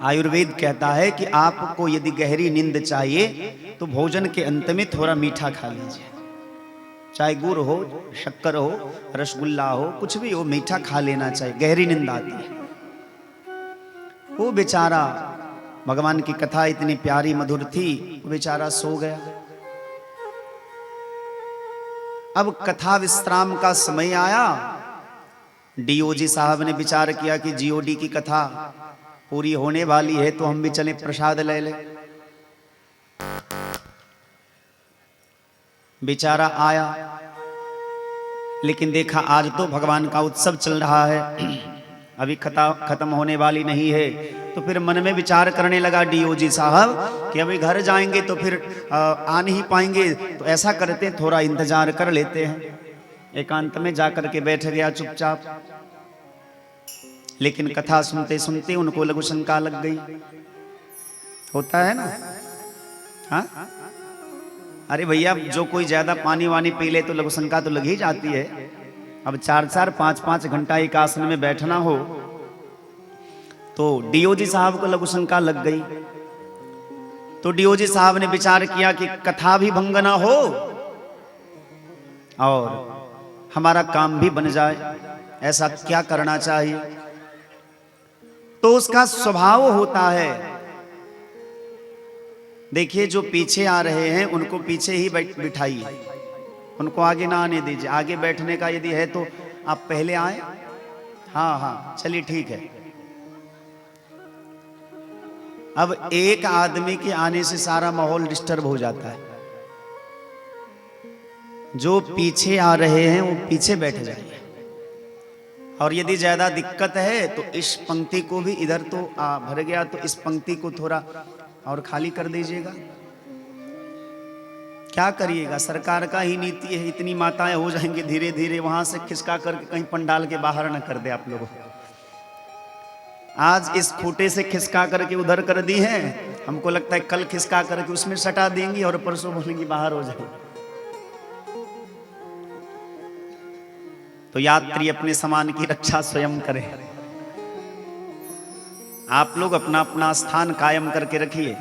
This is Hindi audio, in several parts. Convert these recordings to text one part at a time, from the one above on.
आयुर्वेद कहता है कि आपको यदि गहरी नींद चाहिए तो भोजन के अंत में थोड़ा मीठा खा लीजिए, चाहे गुड़ हो, शक्कर हो, रसगुल्ला हो, कुछ भी हो, मीठा खा लेना चाहिए, गहरी नींद आती है। वो बेचारा, भगवान की कथा इतनी प्यारी मधुर थी, वो बेचारा सो गया। अब कथा विश्राम का समय आया। डीओजी साहब ने विचार किया कि जीओडी की कथा पूरी होने वाली है तो हम भी चले प्रसाद ले ले। बेचारा आया, लेकिन देखा आज तो भगवान का उत्सव चल रहा है, अभी कथा खत्म होने वाली नहीं है। तो फिर मन में विचार करने लगा डीओजी साहब कि अभी घर जाएंगे तो फिर आ नहीं पाएंगे, तो ऐसा करते हैं थोड़ा इंतजार कर लेते हैं। एकांत में जाकर के बैठ गया चुपचाप। लेकिन कथा सुनते सुनते उनको लघु शंका लग गई। होता है ना, हाँ? अरे भैया, जो कोई ज्यादा पानी वानी पी ले तो लघु शंका तो लग ही जाती है। अब 4-4, 5-5 घंटा एक आसन में बैठना हो तो डीओजी साहब को लघु शंका लग गई। तो डीओजी साहब ने विचार किया कि कथा भी भंग ना हो और हमारा काम भी बन जाए, ऐसा क्या करना चाहिए। तो उसका स्वभाव होता है, देखिए जो पीछे आ रहे हैं उनको पीछे ही बिठाइए, उनको आगे ना आने दीजिए। आगे बैठने का यदि है तो आप पहले आए। हाँ हाँ, चलिए ठीक है। अब एक आदमी के आने से सारा माहौल डिस्टर्ब हो जाता है। जो पीछे आ रहे हैं वो पीछे बैठ जाइए, और यदि ज्यादा दिक्कत है तो इस पंक्ति को भी, इधर तो भर गया तो इस पंक्ति को थोड़ा और खाली कर दीजिएगा। क्या करिएगा, सरकार का ही नीति है, इतनी माताएं हो जाएंगी धीरे धीरे, वहां से खिसका करके कहीं पंडाल के बाहर न कर दे आप लोगों। आज इस खूटे से खिसका करके उधर कर दी है, हमको लगता है कल खिसका करके उसमें सटा देंगी और परसों बोलेंगी बाहर हो जाए। तो यात्री अपने सामान की रक्षा स्वयं करें। आप लोग अपना अपना स्थान कायम करके रखिए।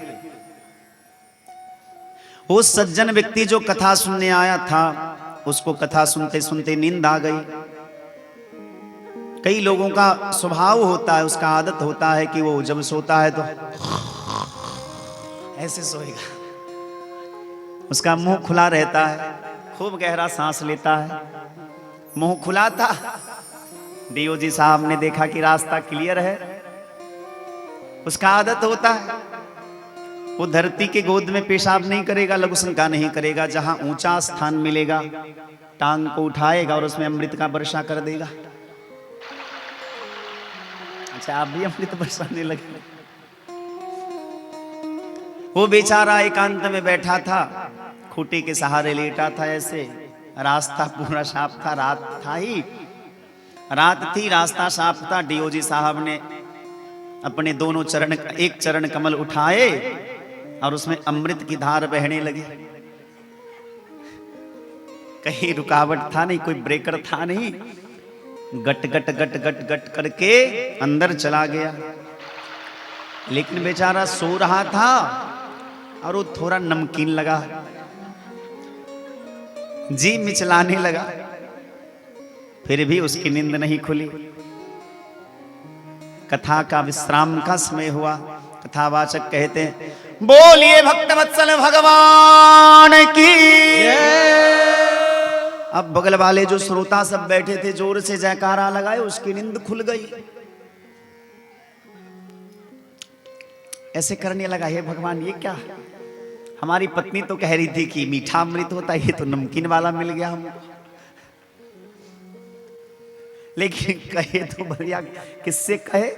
वो सज्जन व्यक्ति जो कथा सुनने आया था, उसको कथा सुनते सुनते नींद आ गई। कई लोगों का स्वभाव होता है, उसका आदत होता है कि वो जब सोता है तो ऐसे सोएगा, उसका मुंह खुला रहता है, खूब गहरा सांस लेता है, मुंह खुला था। डीओजी साहब ने देखा कि रास्ता क्लियर है, उसका आदत होता है वो धरती के गोद में पेशाब नहीं करेगा, लघु शंका नहीं करेगा, जहां ऊंचा स्थान मिलेगा टांग को उठाएगा और उसमें अमृत का वर्षा कर देगा। अच्छा, आप भी अमृत बरसाने लगे। वो बेचारा एकांत में बैठा था, खूंटी के सहारे लेटा था, ऐसे रास्ता पूरा साफ था, रात थी, रास्ता साफ था। डीओजी साहब ने अपने दोनों चरण, एक चरण कमल उठाए और उसमें अमृत की धार बहने लगी। कहीं रुकावट था नहीं, कोई ब्रेकर था नहीं, गट गट गट गट गट करके अंदर चला गया। लेकिन बेचारा सो रहा था और वो थोड़ा नमकीन लगा, जी मिचलाने लगा, फिर भी उसकी नींद नहीं खुली। कथा का विश्राम का समय हुआ। कथावाचक कहते हैं, बोलिए भक्तवत्सल भगवान की। अब बगल वाले जो श्रोता सब बैठे थे जोर से जयकारा लगाए, उसकी नींद खुल गई। ऐसे करने लगा, हे भगवान ये क्या, हमारी पत्नी तो कह रही थी कि मीठा अमृत होता है, ये तो नमकीन वाला मिल गया हमको। लेकिन कहे तो भैया किससे कहे,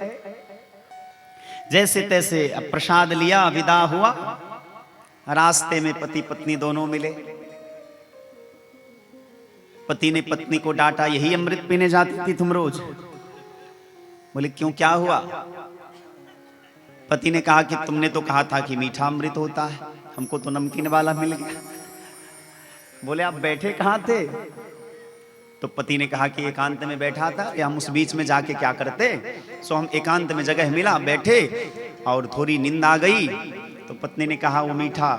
जैसे तैसे अब प्रसाद लिया, विदा हुआ। रास्ते में पति पत्नी दोनों मिले। पति ने पत्नी को डांटा, यही अमृत पीने जाती थी तुम रोज? बोले क्यों, क्या हुआ? पति ने कहा कि तुमने तो कहा था कि मीठा अमृत होता है, हमको तो नमकीन वाला मिल गया। बोले आप बैठे कहाँ थे? तो पति ने कहा कि एकांत में बैठा था, या हम उस बीच में जाके क्या करते। सो हम एकांत में जगह मिला, बैठे और थोड़ी नींद आ गई तो पत्नी ने कहा वो मीठा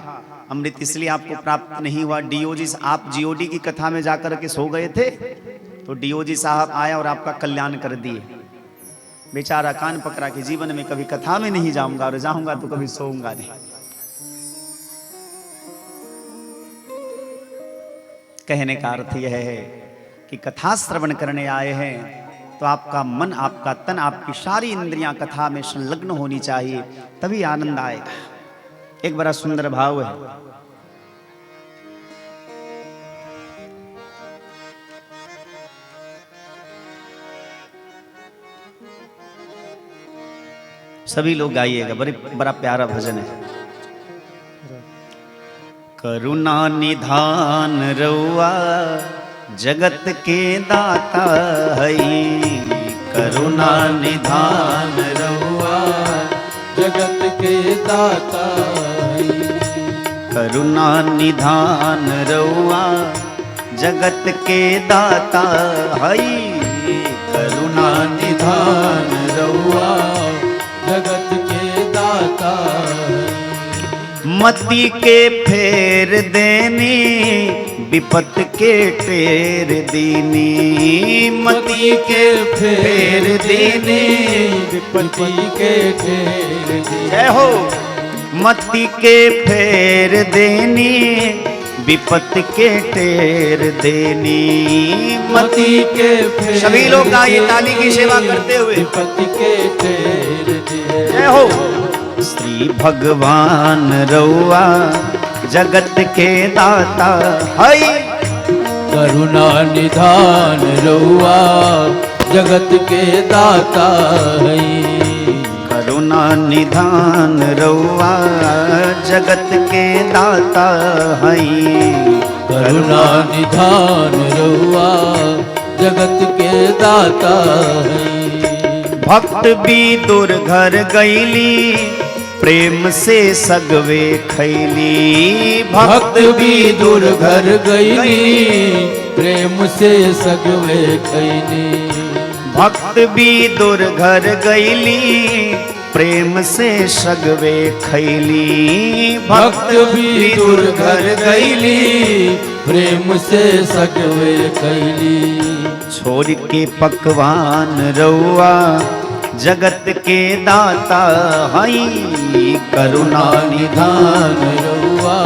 अमृत इसलिए आपको प्राप्त नहीं हुआ, डीओजी आप जीओडी की कथा में जाकर के सो गए थे तो डीओजी साहब आया और आपका कल्याण कर दिए। बेचारा कान पकड़ा कि जीवन में कभी कथा में नहीं जाऊंगा और जाऊंगा तो कभी सोऊंगा नहीं। कहने का अर्थ यह है कि कथा श्रवण करने आए हैं तो आपका मन, आपका तन, आपकी सारी इंद्रियां कथा में संलग्न होनी चाहिए, तभी आनंद आएगा। एक बड़ा सुंदर भाव है। सभी लोग गाइएगा, बड़ा प्यारा भजन है। करुणा निधान रउआ जगत के दाता हई, करुणा निधान रउआ जगत के दाता हई, करुणा निधान रउआ जगत के दाता हई, करुणा निधान रउआ जगत के दाता हई। मति के फेर देनी विपत के टेर दीनी, मति के फेर देनी विपत्ति के फेर देनी। जय हो। मति के फेर देनी विपत के टेर देनी, मति के फेर सभी लोग आइए ताली की सेवा करते हुए। विपत्ति के फेर देनी। जय हो। श्री भगवान रउआ जगत के दाता हई, करुणा निधान रउआ जगत के दाता हई, करुणा निधान रउआ जगत के दाता हई, करुणा निधान रउआ जगत के दाता हई। भक्त भी दूर घर गईली प्रेम से सगवे खैली, भक्त भी दूर घर गईली प्रेम से सगवे खैली, भक्त भी दूर घर गईली प्रेम से सगवे खैली, भक्त भी दूर घर गईली प्रेम से सगवे खैली। छोड़ के पकवान रउआ जगत के दाता हई, करुणा निधान रउआ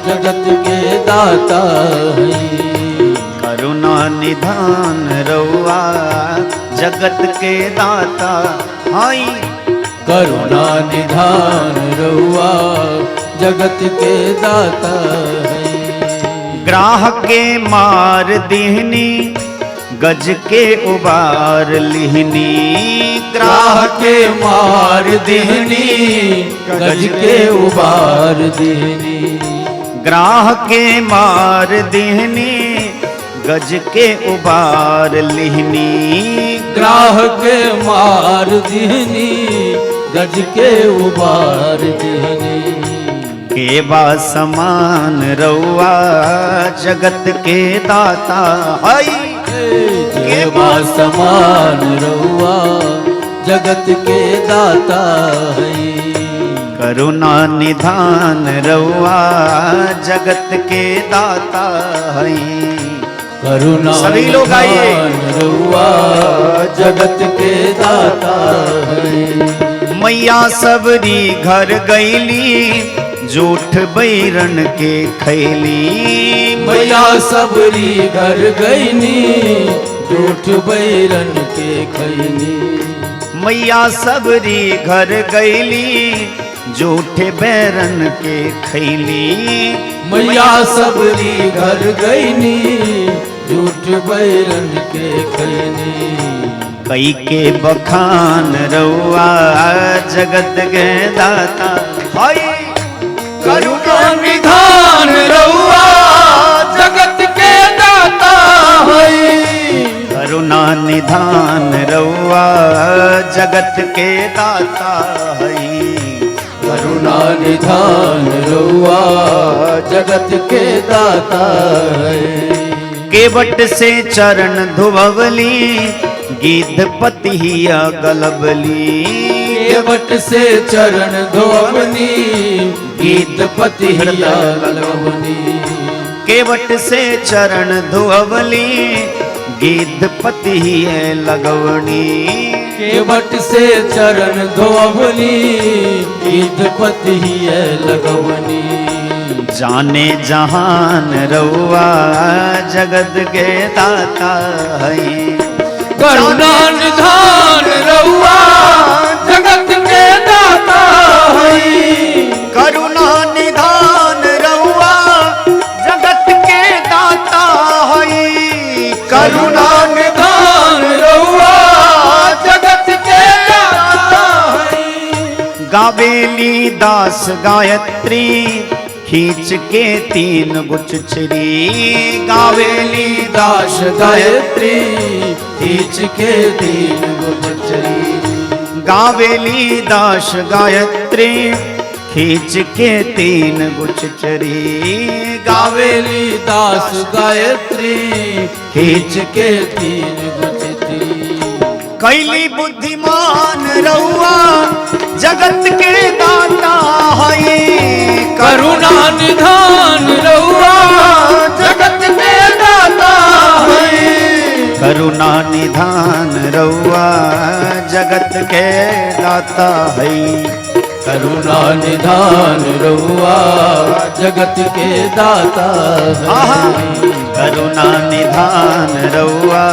जगत के दाता हई, करुणा निधान रउआ जगत के दाता हई, करुणा निधान रउआ जगत के दाता हई। ग्राह के मार दीहनी गज के उबार लिहनी, ग्राह के मार देहनी गज के उबार देहनी, ग्राह के मार दीहनी गज के उबार लिहनी, ग्राह के मार देहनी गज के उबार देहनी। के बा समान रउआ जगत के दाता हई, के बा समान रउआ जगत के दाता हई, करुणा निधान रउआ जगत के दाता हई, करुणा सभी लोग आइए। निधान रउआ जगत के दाता हई। मैया सबरी घर गईली झूठ बैरन के खैली, मैया सबरी घर गईनी झूठ बैरन के खैनी, मैया सबरी घर गईली झूठ बैरन के खैली, मैया सबरी घर गईनी झूठ बैरन के खैनी। कई के बखान रउआ जगत के दाता हई, करुणा निधान रउआ जगत के दाता हई, करुणा निधान रउआ जगत के दाता हई, करुणा निधान रउआ जगत के दाता हई। केवट से चरण धुबवली गिद्ध पतिया गलबली, केवट से चरण धोवनी गीतपति हिया लगवनी केवट से चरण धोवली गीतपति है लगवनी केवट से चरण धोवनी गीतपति है लगवनी जाने जहान रउआ जगत के दाता है करुणा निधान रउआ जगत के दाता है करुणा निधान रउआ जगत के दाता है करुणा निधान रउआ जगत के दाता है गावेली दास गायत्री खींच के तीन गुचचरी गावेली दास गायत्री खींच के तीन गुचचरी गावेली दास गायत्री खींच के तीन गुचचरी गावेली दास गायत्री खींच के तीन गुचचरी कैली बुद्धिमान रउआ जगत के दाता है करुणा निधान रउआ जगत के दाता है करुणा निधान रउआ जगत के दाता है करुणा निधान रउआ जगत के दाता है करुणा निधान रउआ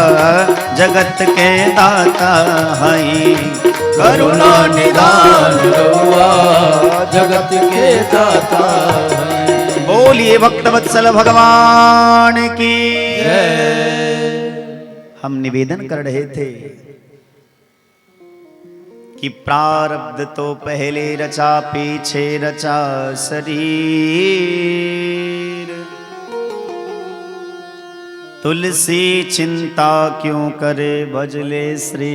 जगत के दाता है करुणा निधान रउआ जगत के दाता है बोलिए भक्तवत्सल भगवान की हम निवेदन कर रहे थे कि प्रारब्ध तो पहले रचा पीछे रचा शरीर तुलसी चिंता क्यों करे भजले श्री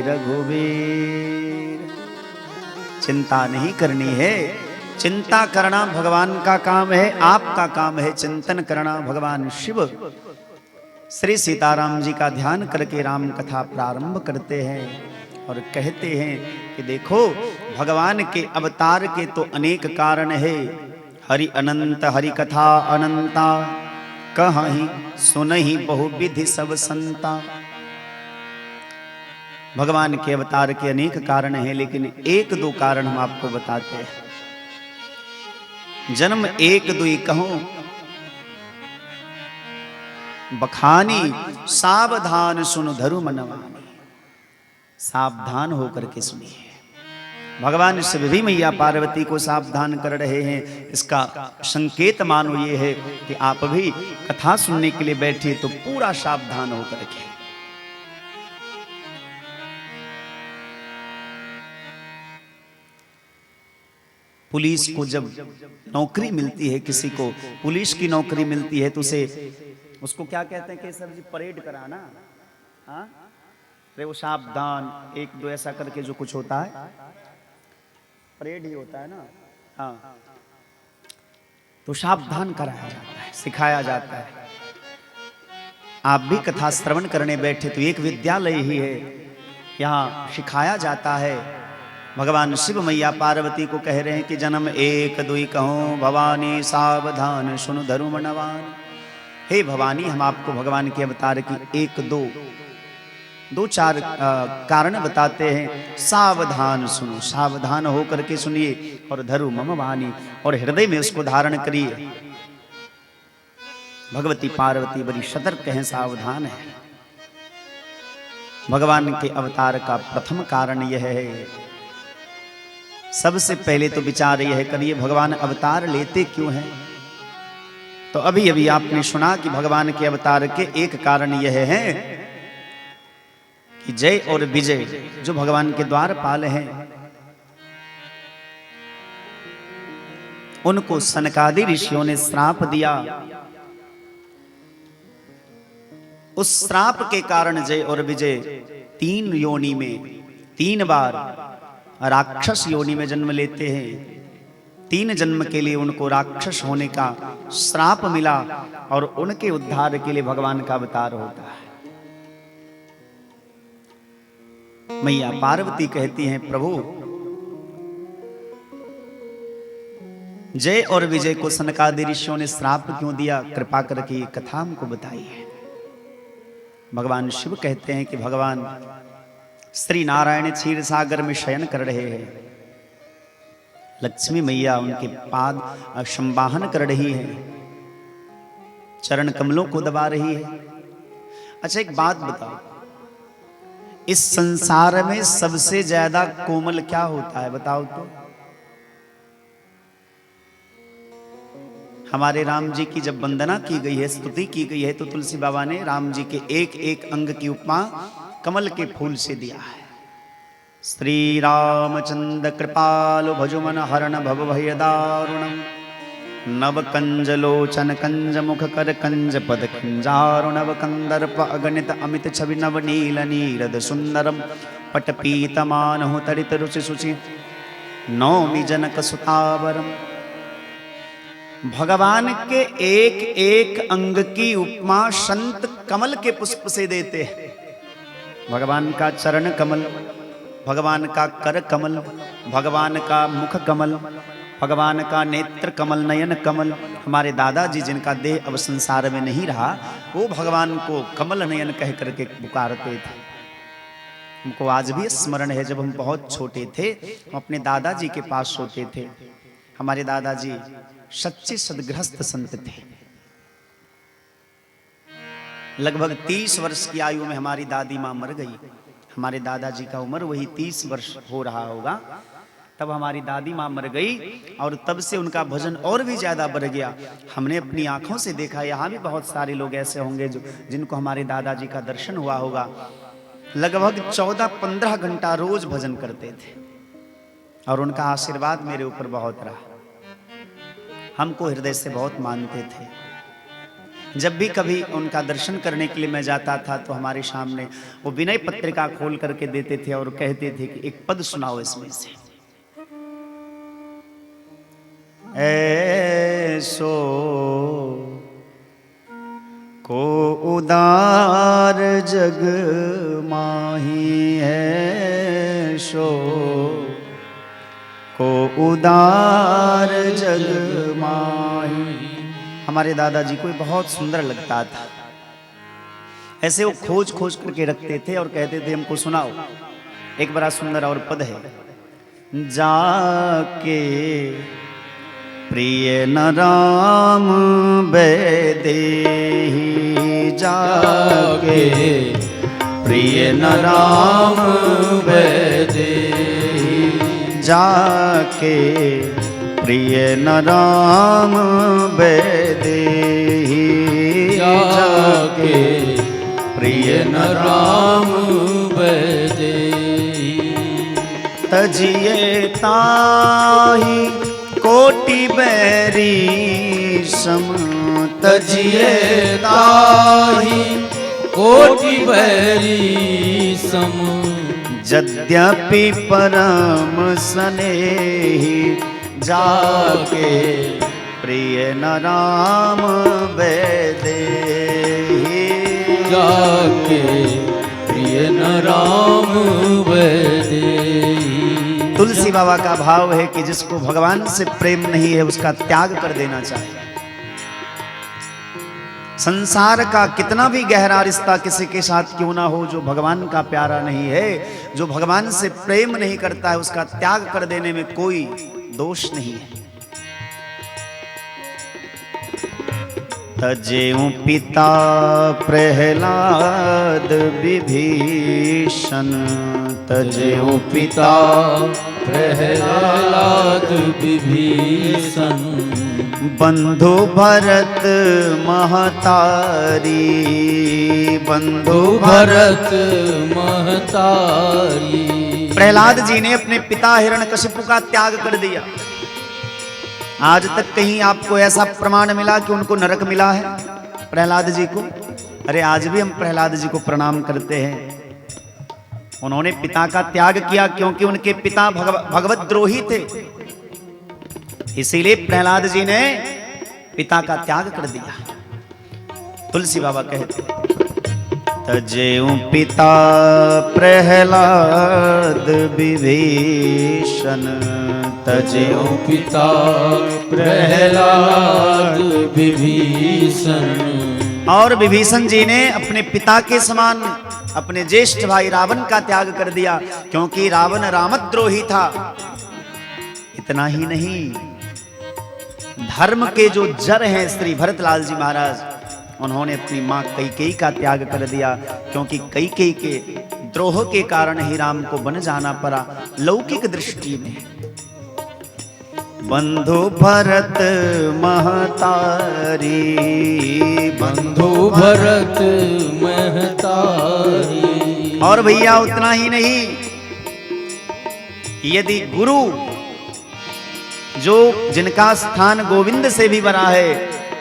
रघुवीर चिंता नहीं करनी है चिंता करना भगवान का काम है आपका काम है चिंतन करना भगवान शिव श्री सीताराम जी का ध्यान करके राम कथा प्रारंभ करते हैं और कहते हैं कि देखो भगवान के अवतार के तो अनेक कारण है हरि अनंत हरि कथा अनंता कहीं सुनहि बहुविधि सब संता भगवान के अवतार के अनेक कारण हैं लेकिन एक दो कारण हम आपको बताते हैं जन्म एक दुई कहूं बखानी सावधान सुन धरु मनवानी सावधान होकर के सुनिए भगवान शिव भी मैया पार्वती को सावधान कर रहे हैं इसका संकेत मानो ये है कि आप भी कथा सुनने के लिए बैठिए तो पूरा सावधान होकर के पुलिस को जब नौकरी मिलती है किसी को पुलिस की नौकरी मिलती है तो उसे उसको क्या कहते हैं केशव जी परेड कराना हाँ अरे वो सावधान एक दो ऐसा करके जो कुछ होता है परेड ही होता है ना हाँ तो सावधान कराया जाता है सिखाया जाता है आप भी कथा श्रवण करने बैठे तो एक विद्यालय ही है यहाँ सिखाया जाता है भगवान शिव मैया पार्वती को कह रहे हैं कि जन्म एक दुई कहूं भवानी सावधान सुन धरु मनवान हे भवानी हम आपको भगवान के अवतार की एक दो चार कारण बताते हैं सावधान सुनो सावधान होकर के सुनिए और धरु मम वाणी और हृदय में उसको धारण करिए भगवती पार्वती बड़ी सतर्क हैं सावधान है भगवान के अवतार का प्रथम कारण यह है सबसे पहले तो विचार यह करिए भगवान अवतार लेते क्यों हैं तो अभी अभी आपने सुना कि भगवान के अवतार के एक कारण यह है कि जय और विजय जो भगवान के द्वारपाल हैं उनको सनकादि ऋषियों ने श्राप दिया उस श्राप के कारण जय और विजय 3 योनि में 3 बार राक्षस योनि में जन्म लेते हैं 3 जन्म के लिए उनको राक्षस होने का श्राप मिला और उनके उद्धार के लिए भगवान का अवतार होता है मैया पार्वती कहती हैं प्रभु जय और विजय को सनकादि ऋषियों ने श्राप क्यों दिया, कृपा करके ये कथा हमको बताइए। भगवान शिव कहते हैं कि भगवान श्री नारायण क्षीर सागर में शयन कर रहे हैं, लक्ष्मी मैया उनके पाद संवाहन कर रही है, चरण कमलों को दबा रही है। अच्छा एक बात बताओ, इस संसार में सबसे ज्यादा कोमल क्या होता है बताओ तो? हमारे राम जी की जब वंदना की गई है, स्तुति की गई है, तो तुलसी बाबा ने राम जी के एक एक अंग की उपमा कमल के फूल से दिया है। श्री रामचंद्र कृपालु भजुमन हरण भव भय दारुणम नव कंज लोचन कंज मुख कर कंज पद कंजारुणव कंदर्प अगणित अमित छवि नव नील नीरद सुंदरम पट पीतमान तरित रुचि सुचि नौमि जनक सुतावरम। भगवान के एक एक अंग की उपमा संत कमल के पुष्प से देते हैं। भगवान का चरण कमल, भगवान का कर कमल, भगवान का मुख कमल, भगवान का नेत्र कमल, नयन कमल। हमारे दादाजी जिनका देह अब संसार में नहीं रहा, वो भगवान को कमल नयन कह करके पुकारते थे। हमको आज भी स्मरण है, जब हम बहुत छोटे थे, हम अपने दादाजी के पास सोते थे। हमारे दादाजी सच्चे सदगृहस्थ संत थे। लगभग 30 वर्ष की आयु में हमारी दादी माँ मर गई। हमारे दादाजी का उम्र वही 30 वर्ष हो रहा होगा, तब हमारी दादी माँ मर गई और तब से उनका भजन और भी ज्यादा बढ़ गया। हमने अपनी आंखों से देखा, यहाँ भी बहुत सारे लोग ऐसे होंगे जो जिनको हमारे दादाजी का दर्शन हुआ होगा। लगभग 14-15 घंटा रोज भजन करते थे और उनका आशीर्वाद मेरे ऊपर बहुत रहा। हमको हृदय से बहुत मानते थे। जब भी कभी उनका दर्शन करने के लिए मैं जाता था तो हमारे सामने वो विनय पत्रिका खोल करके देते थे और कहते थे कि एक पद सुनाओ इसमें से। ऐसो को उदार जग माही है, सो को उदार जग माही। हमारे दादाजी को बहुत सुंदर लगता था। ऐसे वो खोज खोज करके रखते थे और कहते थे हमको सुनाओ। एक बड़ा सुंदर और पद है, जाके प्रिय न राम बैदेही, जाके प्रिय न राम बैदेही, जाके प्रिय न राम बैदेही, जाके प्रिय न राम बैदेही। तजिए ताही कोटि बैरी सम, तजिए ताही कोटि बैरी सम, यद्यपि परम स्नेही, जाके प्रिय न राम बैदेही, जाके प्रिय न राम बैदेही। तुलसी बाबा का भाव है कि जिसको भगवान से प्रेम नहीं है उसका त्याग कर देना चाहिए। संसार का कितना भी गहरा रिश्ता किसी के साथ क्यों ना हो, जो भगवान का प्यारा नहीं है, जो भगवान से प्रेम नहीं करता है, उसका त्याग कर देने में कोई दोष नहीं है। तजेऊ पिता प्रहलाद विभीषण, तजेऊ पिता प्रहलाद विभीषण, बंधु भरत महतारी, बंधु भरत महतारी। प्रहलाद जी ने अपने पिता हिरण्यकशिपु का त्याग कर दिया। आज तक कहीं आपको ऐसा प्रमाण मिला कि उनको नरक मिला है प्रहलाद जी को? अरे आज भी हम प्रहलाद जी को प्रणाम करते हैं। उन्होंने पिता का त्याग किया क्योंकि उनके पिता भगवत द्रोही थे, इसीलिए प्रहलाद जी ने पिता का त्याग कर दिया। तुलसी बाबा कहते तजेऊ पिता प्रहलाद विभीषण, तजो पिता प्रहलाद विभीषण। और विभीषण जी ने अपने पिता के समान अपने ज्येष्ठ भाई रावण का त्याग कर दिया, क्योंकि रावण रामद्रोही था। इतना ही नहीं, धर्म के जो जड़ हैं श्री भरतलाल जी महाराज, उन्होंने अपनी मां कैकेयी का त्याग कर दिया, क्योंकि कैकेयी के द्रोह के कारण ही राम को वन जाना पड़ा। लौकिक दृष्टि में बंधु भरत महतारी, बंधु भरत महतारी। और भैया उतना ही नहीं, यदि गुरु जो जिनका स्थान गोविंद से भी बड़ा है,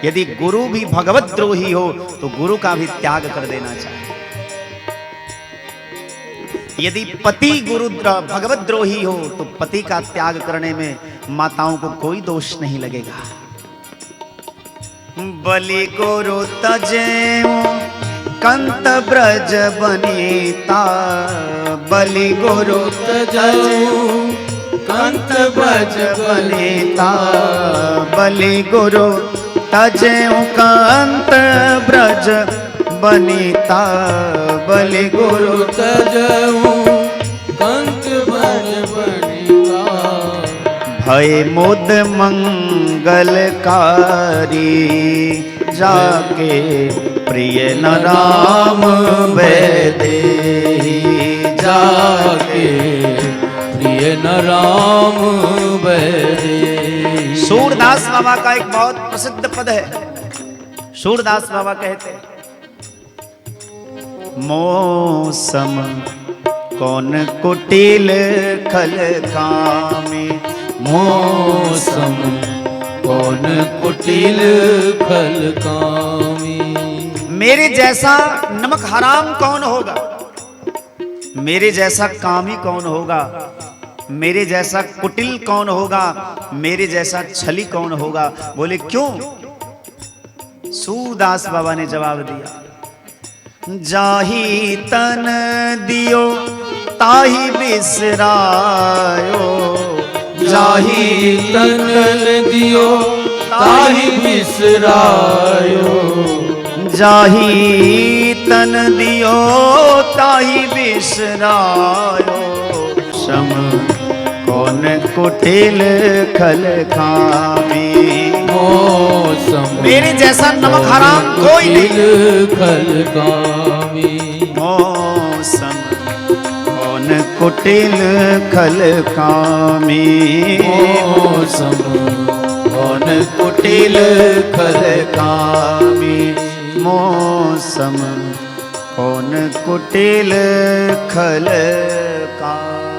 यदि गुरु भी भगवत द्रोही हो तो गुरु का भी त्याग कर देना चाहिए। यदि पति गुरु भगवत द्रोही हो तो पति का त्याग करने में माताओं को कोई दोष नहीं लगेगा। बलि गुरु तजेऊ कंत ब्रज बनीता, बलि गुरु तजेऊ कंत ब्रज बनीता, बलि गुरु तजेऊ कंत ब्रज बनीता, बलि गुरु तजऊ कंत ब्रज बनीता। भय मुद मंगलकारी, जाके प्रिय न राम वैदेही, जाके प्रिय न राम वैदेही। सूरदास बाबा का एक बहुत प्रसिद्ध पद है। सूरदास बाबा कहते हैं, मौसम कौन कुटिल खल कामी, मौसम कौन कुटिल खल कामी। मेरे जैसा नमक हराम कौन होगा, मेरे जैसा कामी कौन होगा, मेरे जैसा कुटिल कौन होगा, मेरे जैसा छली कौन होगा। बोले क्यों? सूरदास बाबा ने जवाब दिया, जाही तन दियो ताही बिसरायो, जाही तन दियो ताही बिसरायो, जाही तन दियो ताही बिसरायो। सम कौन कुटिल खल कामी, मौसम मेरे जैसा नमक हराम कोई नहीं। खल कामी। मौसम कौन कुटिल खल कामी, मौसम कौन कुटिल खल कामी, मौसम कौन कुटिल खल कामी।